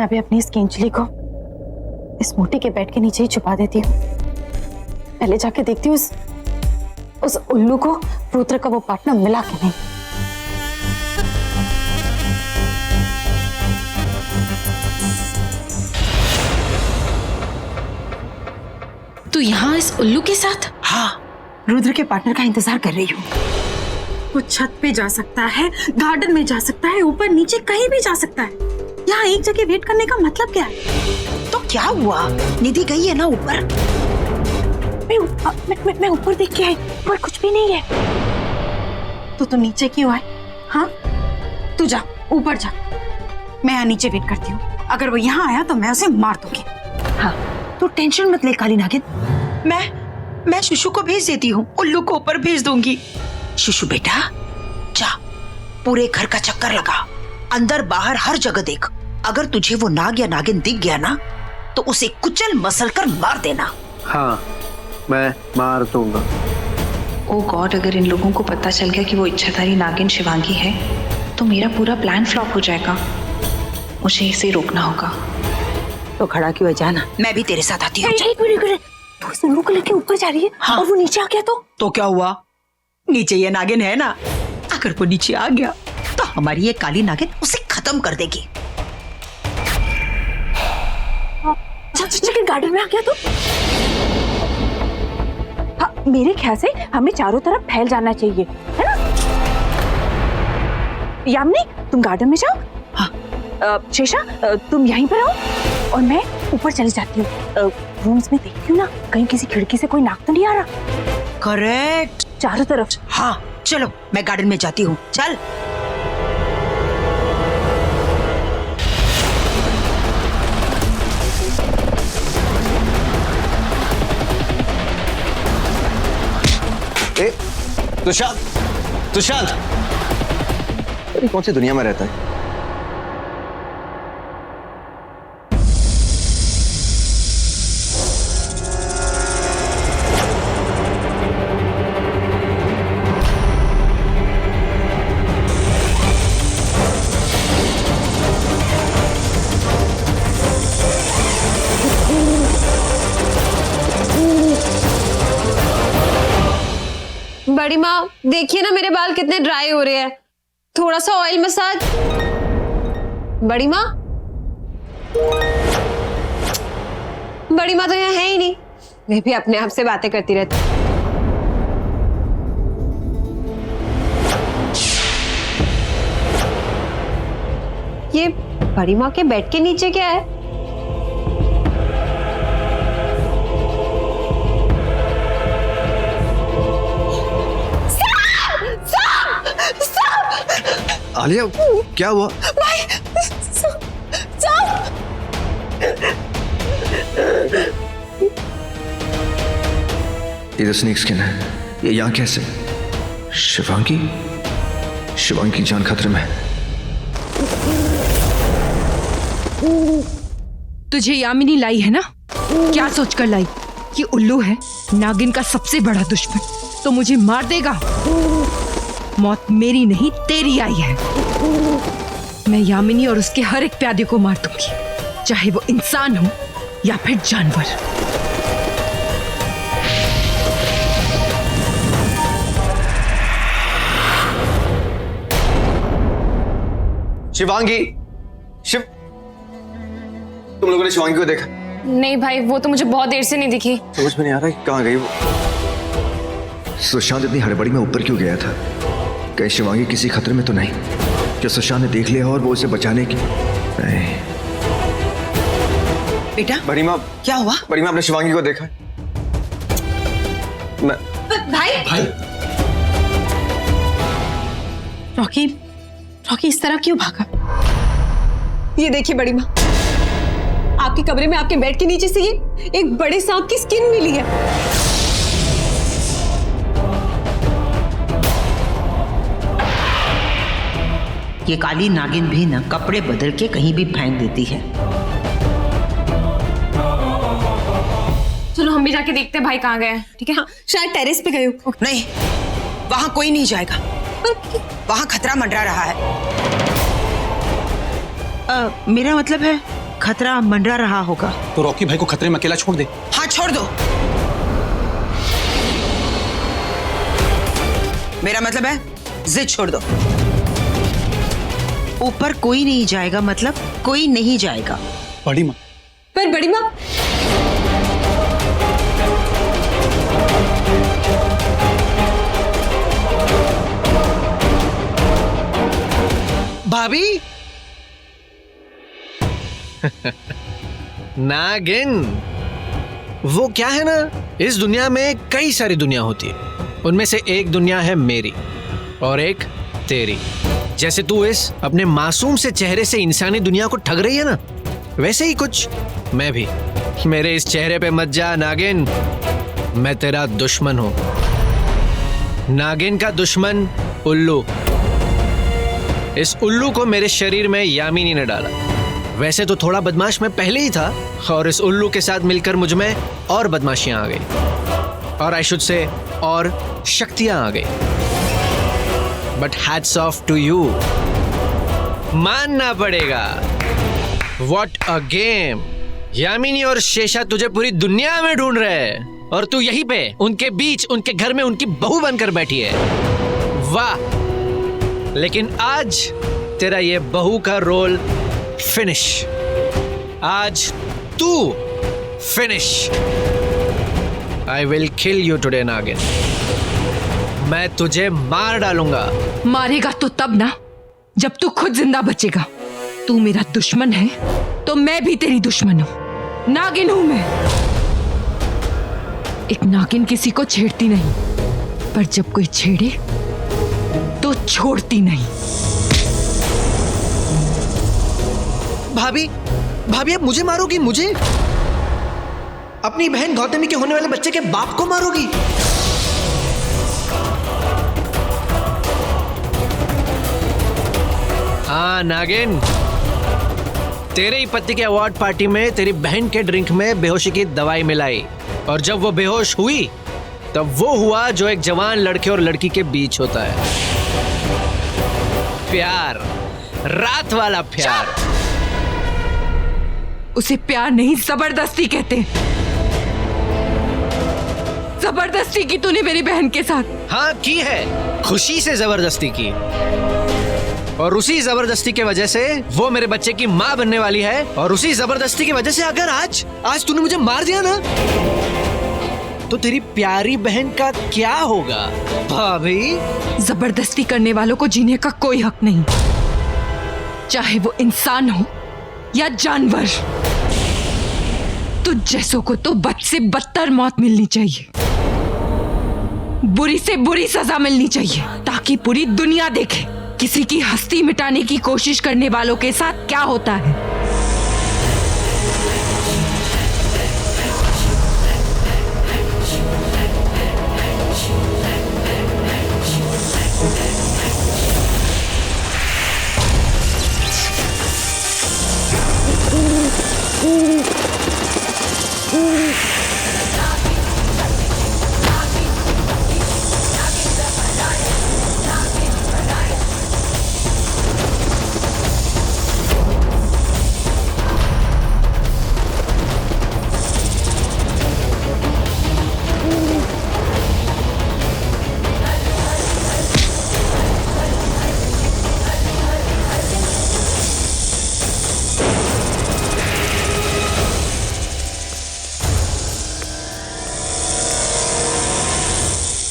मैं अभी अपनी इस केंचली को इस मोटी के बेड के नीचे ही छुपा देती हूँ। पहले जाके देखती हूँ उस उल्लू को रुद्र का वो पार्टनर मिला कि नहीं। तू यहाँ इस उल्लू के साथ? हाँ, रुद्र के पार्टनर का इंतजार कर रही हूँ। वो छत पे जा सकता है, गार्डन में जा सकता है, ऊपर नीचे कहीं भी जा सकता है। यहाँ एक जगह वेट करने का मतलब क्या है? तो क्या हुआ? निधि गई है ना ऊपर? मैं ऊपर देख के आई, ऊपर कुछ भी नहीं है। तो नीचे क्यों आए? हाँ, तू जा, ऊपर जा, मैं यहाँ नीचे वेट करती हूँ। अगर वो यहाँ आया तो मैं उसे मार दूंगी। हाँ, तू टेंशन मत ले काली नागिन। मैं शुशु को भेज देती हूँ, उल्लू को ऊपर भेज दूंगी। शुशु बेटा, जा पूरे घर का चक्कर लगा, अंदर बाहर हर जगह देख। अगर तुझे वो नाग या नागिन दिख गया ना तो उसे कुचल मसल कर मार देना। हाँ, मैं मार दूंगा। ओ गॉड, अगर इन लोगों को पता चल गया कि वो इच्छाधारी नागिन शिवांगी है तो मेरा पूरा प्लान फ्लॉप हो जाएगा। मुझे इसे रोकना होगा। तो खड़ा क्यों है, जाना, मैं भी तेरे साथ आती हूँ। तो इस उल्लू को लेके ऊपर जा रही है। हाँ। और वो नीचे आ गया तो क्या हुआ? नीचे ये नागिन है ना, अगर वो नीचे आ गया तो हमारी ये काली नागिन उसे खत्म कर देगी। गार्डन में आ गया तो हाँ, मेरे ख्याल से हमें चारों तरफ फैल जाना चाहिए, है ना? यामिनी, तुम गार्डन में जाओ। हाँ। शेषा, तुम यहीं पर रहो और मैं ऊपर चली जाती हूँ। रूम्स में देखती हूँ ना, कहीं किसी खिड़की से कोई नाक तो नहीं आ रहा। करेक्ट, चारों तरफ। हाँ चलो, मैं गार्डन में जाती हूँ। चल। तुषांत, तुषांत, अरे कौन सी दुनिया में रहता है? बड़ी माँ, देखिए ना मेरे बाल कितने ड्राई हो रहे हैं। थोड़ा सा ऑयल मसाज। बड़ी माँ, बड़ी माँ तो यहाँ है ही नहीं। वे भी अपने आप से बातें करती रहती। ये बड़ी माँ के बेड के नीचे क्या है? आलिया, क्या हुआ? ये तो स्नेक स्किन है। ये यहाँ कैसे? शिवांगी, शिवांगी की जान खतरे में। तुझे यामिनी लाई है ना? क्या सोचकर लाई? ये उल्लू है नागिन का सबसे बड़ा दुश्मन, तो मुझे मार देगा। मौत मेरी नहीं तेरी आई है। मैं यामिनी और उसके हर एक प्यादे को मार दूंगी, चाहे वो इंसान हो या फिर जानवर। शिवांगी, तुम लोगों ने शिवांगी को देखा? नहीं भाई, वो तो मुझे बहुत देर से नहीं दिखी। समझ में नहीं आ रहा है कहाँ गई वो। सुशांत इतनी हड़बड़ी में ऊपर क्यों गया था? कहीं शिवांगी किसी खतरे में तो नहीं? क्या सुशांत ने देख लिया और वो उसे बचाने की? नहीं। बेटा, बड़ी माँ, क्या हुआ? बड़ी माँ, आपने शिवांगी को देखा? मैं... भाई, रॉकी इस तरह क्यों भागा? ये देखिए बड़ी माँ, आपके कमरे में आपके बेड के नीचे से ये एक बड़े सांप की स्किन मिली है। ये काली नागिन भी ना कपड़े बदल के कहीं भी फेंक देती है। चलो हम भी जाके देखते हैं भाई कहाँ गए हैं। ठीक है? हाँ, शायद टेरेस पे गए हो। नहीं, वहां कोई नहीं जाएगा, वहां खतरा मंडरा रहा है। मेरा मतलब है खतरा मंडरा रहा होगा। तो रॉकी भाई को खतरे में अकेला छोड़ दे। हाँ छोड़ दो। मेरा मतलब है जिद छोड़ दो। ऊपर कोई नहीं जाएगा मतलब कोई नहीं जाएगा। बड़ी माँ, पर बड़ी माँ, भाभी नागिन, वो क्या है ना, इस दुनिया में कई सारी दुनिया होती है, उनमें से एक दुनिया है मेरी और एक तेरी। जैसे तू इस अपने मासूम से चेहरे से इंसानी दुनिया को ठग रही है ना, वैसे ही कुछ मैं भी। मेरे इस चेहरे पे मत जा नागिन, मैं तेरा दुश्मन हूं। नागिन का दुश्मन उल्लू। इस उल्लू को मेरे शरीर में यामिनी ने डाला। वैसे तो थोड़ा बदमाश मैं पहले ही था, और इस उल्लू के साथ मिलकर मुझ में और बदमाशियां आ गई, और आई शुड से और शक्तियां आ गई। But hats off to you, मानना पड़ेगा। What a game. यामिनी और शेषा तुझे पूरी दुनिया में ढूंढ रहे हैं, और तू यहीं पे उनके बीच उनके घर में उनकी बहू बनकर बैठी है। वाह। लेकिन आज तेरा ये बहू का रोल फिनिश। आज तू finish. I will kill you today नागिन। मैं तुझे मार डालूंगा। मारेगा तो तब ना जब तू खुद जिंदा बचेगा। तू मेरा दुश्मन है तो मैं भी तेरी दुश्मन हूं। नागिन हूं मैं। एक नागिन किसी को छेड़ती नहीं, पर जब कोई छेड़े तो छोड़ती नहीं। भाभी, भाभी अब मुझे मारोगी? मुझे? अपनी बहन गौतमी के होने वाले बच्चे के बाप को मारोगी? हाँ नागिन, तेरे ही पति के अवार्ड पार्टी में तेरी बहन के ड्रिंक में बेहोशी की दवाई मिलाई, और जब वो बेहोश हुई तब वो हुआ जो एक जवान लड़के और लड़की के बीच होता है। प्यार, रात वाला प्यार। उसे प्यार नहीं जबरदस्ती कहते हैं। जबरदस्ती की तूने मेरी बहन के साथ। हाँ की है, खुशी से जबरदस्ती की, और उसी जबरदस्ती के वजह से वो मेरे बच्चे की माँ बनने वाली है, और उसी जबरदस्ती की वजह से अगर आज तूने मुझे मार दिया ना, तो तेरी प्यारी बहन का क्या होगा भाभी? जबरदस्ती करने वालों को जीने का कोई हक नहीं, चाहे वो इंसान हो या जानवर। तुझ जैसों को तो बद से बदतर मौत मिलनी चाहिए, बुरी से बुरी सजा मिलनी चाहिए, ताकि पूरी दुनिया देखे किसी की हस्ती मिटाने की कोशिश करने वालों के साथ क्या होता है।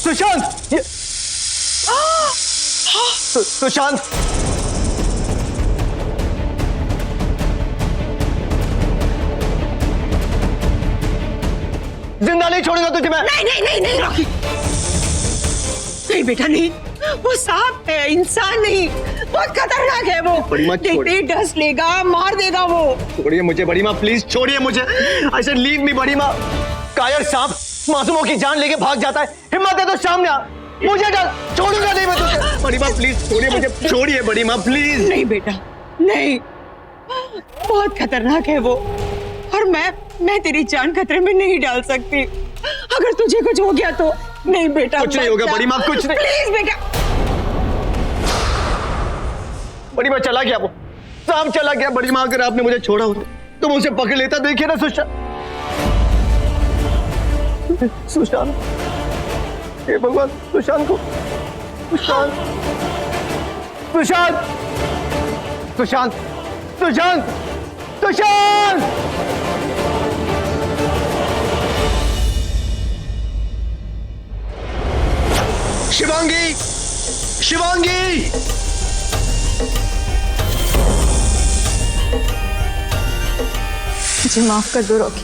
सुशांत! सुशांत! जिंदा नहीं छोड़ूंगा तुझे मैं। नहीं नहीं नहीं नहीं रॉकी, नहीं बेटा नहीं। वो सांप है, इंसान नहीं। बहुत खतरनाक है वो। बड़ी माँ देखते ही डस लेगा, मार देगा वो। छोड़िए मुझे बड़ी माँ, प्लीज छोड़िए मुझे। आई सेड लीव मी बड़ी माँ। कायर सांप मासूमों की जान लेके भाग जाता है। हिम्मत है तो सामने आ, मुझे डाल। छोड़ूंगा नहीं मैं तुझे। बड़ी माँ प्लीज छोड़िए मुझे, छोड़िए बड़ी माँ प्लीज। नहीं बेटा नहीं, बहुत खतरनाक है वो, और मैं तेरी जान खतरे में नहीं डाल सकती। अगर तुझे कुछ हो गया तो। नहीं बेटा कुछ नहीं होगा बड़ी माँ, कुछ नहीं। प्लीज बेटा। बड़ी माँ चला गया वो, सांप चला गया बड़ी माँ। अगर आपने मुझे छोड़ा होता तुम उसे पकड़ लेता। देखिए ना सुशांत, सुशांत, हे भगवान, सुशांत को, सुशांत, सुशांत, सुशांत, सुशांत, सुशांत। शिवांगी, शिवांगी, मुझे माफ कर दो रॉकी।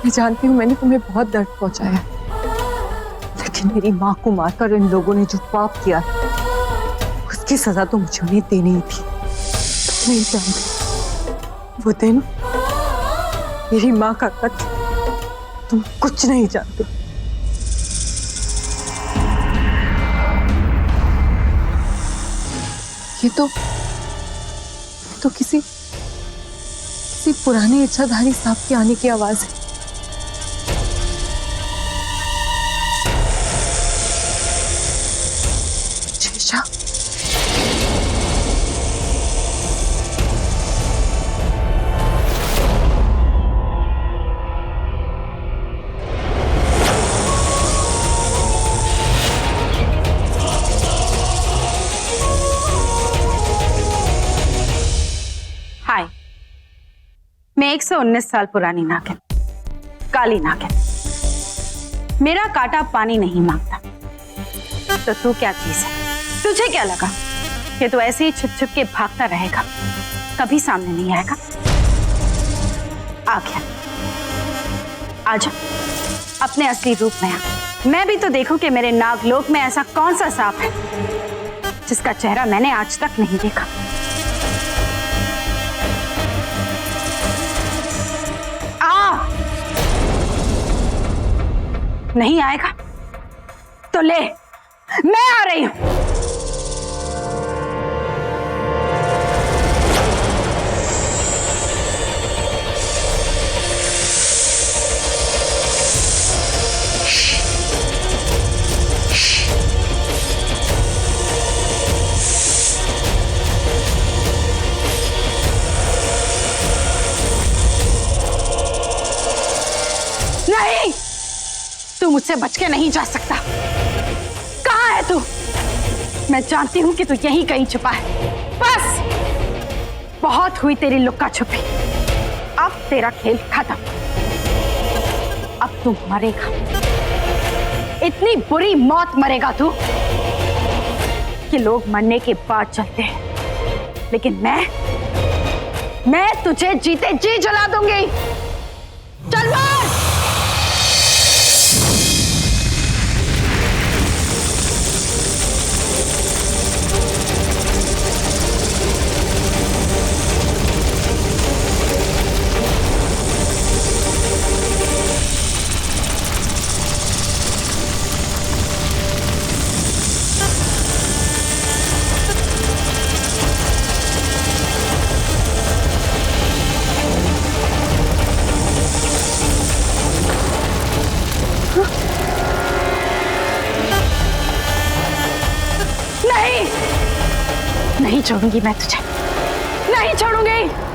मैं जानती हूँ मैंने तुम्हें बहुत दर्द पहुंचाया, लेकिन मेरी माँ को मारकर इन लोगों ने जो पाप किया उसकी सजा तो मुझे उन्हें देनी ही थी। तुम नहीं जानते वो दिन मेरी माँ का कत्ल, तुम कुछ नहीं जानते। ये तो किसी पुराने इच्छाधारी सांप के आने की आवाज है। शेषा, हाय, मैं 119 साल पुरानी नागिन, काली नागिन। मेरा काटा पानी नहीं मांगता। तो तू क्या चीज है? तुझे क्या लगा कि तू ऐसे ही छुप छुप के भागता रहेगा, कभी सामने नहीं आएगा? आ गया, आजा, अपने असली रूप में आ। मैं भी तो देखूं कि मेरे नागलोक में ऐसा कौन सा सांप है जिसका चेहरा मैंने आज तक नहीं देखा। नहीं आएगा तो ले, मैं आ रही हूं। नहीं, तू मुझसे बच के नहीं जा सकता। कहां है तू? मैं जानती हूं कि तू यहीं कहीं छुपा है। बस, बहुत हुई तेरी लुक्का छुपी। अब तेरा खेल खत्म। अब तू मरेगा, इतनी बुरी मौत मरेगा तू कि लोग मरने के बाद चलते हैं, लेकिन मैं तुझे जीते जी जला दूंगी। चल मार। नहीं छोड़ूंगी मैं तुझे, नहीं छोड़ूंगी।